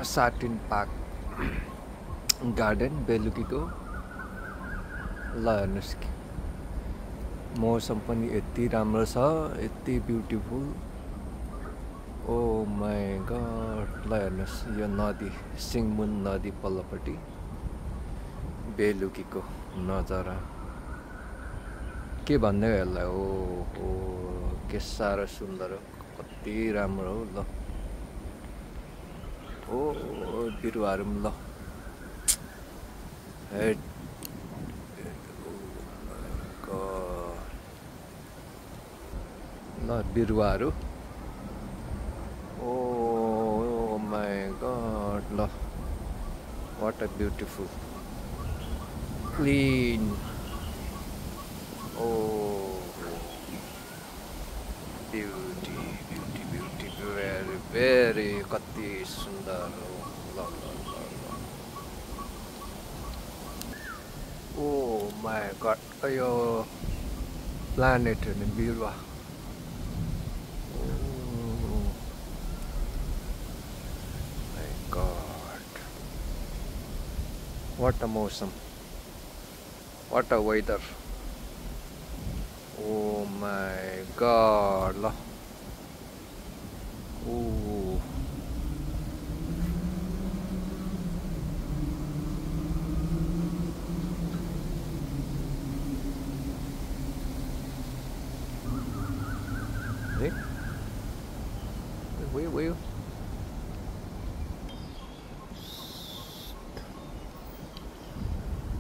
Satin park garden बेलुकीको ल हेर्नुहोस् मौसम पनि यति राम्रो छ, यति ब्युटिफुल। ओ माई गड, ल हेर्नुहोस् यो नदी सिङ्मुन नदी पल्लोपट्टि बेलुकीको नजारा के भन्ने हो यसलाई। ओ के साह्रो सुन्दर हो, कति राम्रो हो। ल ओ बिरुवाहरू पनि ल हेड ल बिरुवाहरू। ओ माई गड, ल what a beautiful clean. Oh beauty beauty beauty very very कति सुन्दर हो। ल ओ माई गड, यो प्लानेट हो नि बिरुवा। माई गड, वाट अ मौसम, what a weather. Oh my God, ल ओ Will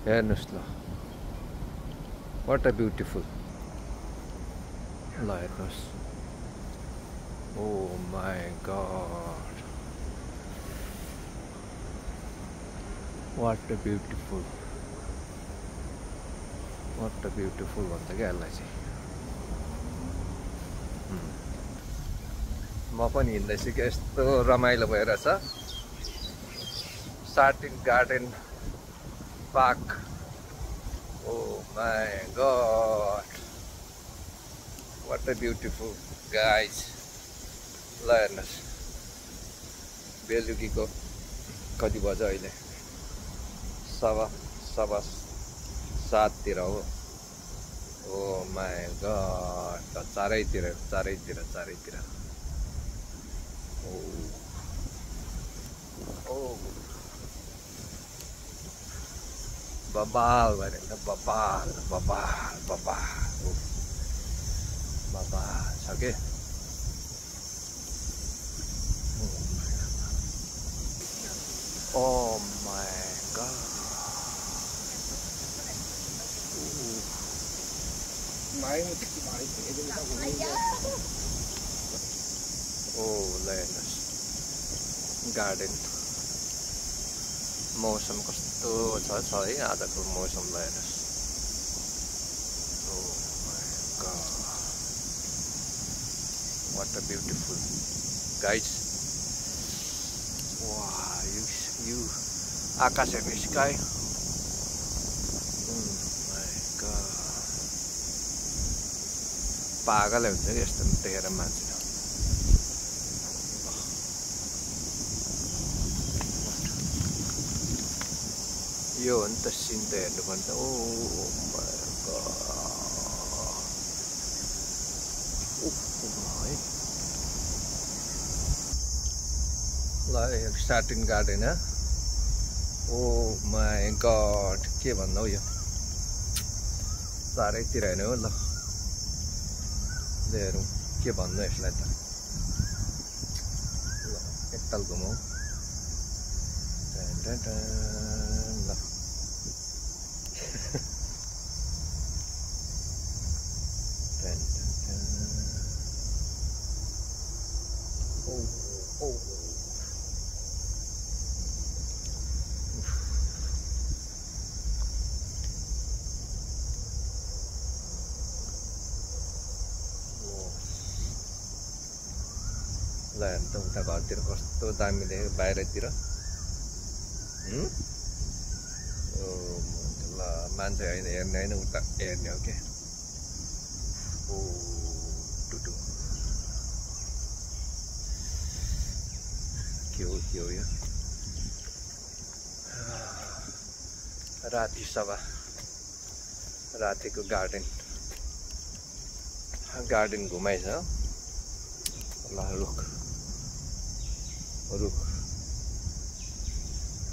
हेर्नुहोस् ल वाट अ ब्युटिफुल। ल हेर्नुहोस्, oh my God what a beautiful, what a beautiful भन्छ क्या यसलाई चाहिँ। म पनि हिँड्दैछु क्या, यस्तो रमाइलो भइरहेछ। Satin garden park, oh my God what a beautiful guys. ल हेर्नुहोस् बेलुकीको कति बज्यो अहिले, 7:15 हो। ओ माई गड, चारैतिर ओ बबाल भने बबाल छ के। ओ माई गड, ओ ल हेर्नुहोस् गार्डन मौसम कस्तो छ है आजको मौसम। ल हेर्नुहोस्, oh my God what a beautiful guys. वाह, यु आकाश हेर्नु, स्काई। माई गड, पागलै हुन्छ कि यस्तो देखेर मान्छे। यो हो नि त सिन त हेर्नुपर्छ। ओ माई गड, है ल satin garden. Oh my God के भन्दा हो, यो चारैतिर हेर्नु हो। ल हेरौँ के भन्नु यसलाई त। ल एकताल घुमौँ। ल ल हेर्नु त उता घरतिर कस्तो दामी देख्यो बाहिरतिर। ल मान्छे होइन हेर्ने होइन, उता हेर्ने हो क्या। ओ टुटु के हो यो। राति सभा रातिको गार्डन घुमाइछ ल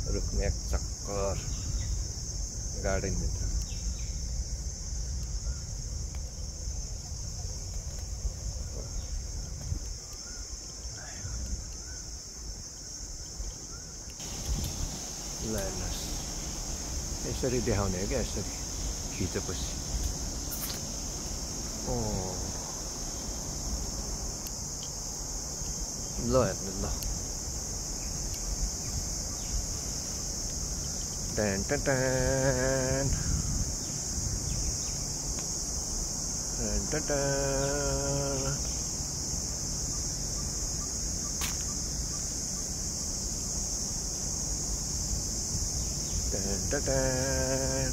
रुखमा एक चक्कर गार्डन भित्र ल हेर्नुहोस् यसरी देखाउने हो क्या यसरी खिचेपछि ल हेर्नु ल टन टन टन टन टन टन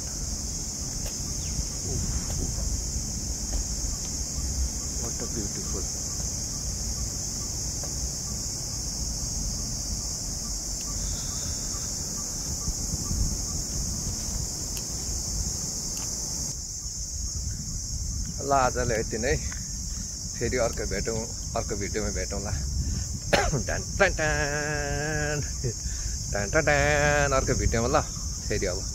what a beautiful ल आजलाई यति नै फेरि अर्को भिडियोमा भेटौँला टन टन टन टन टन अर्को भिडियोमा ल फेरि अब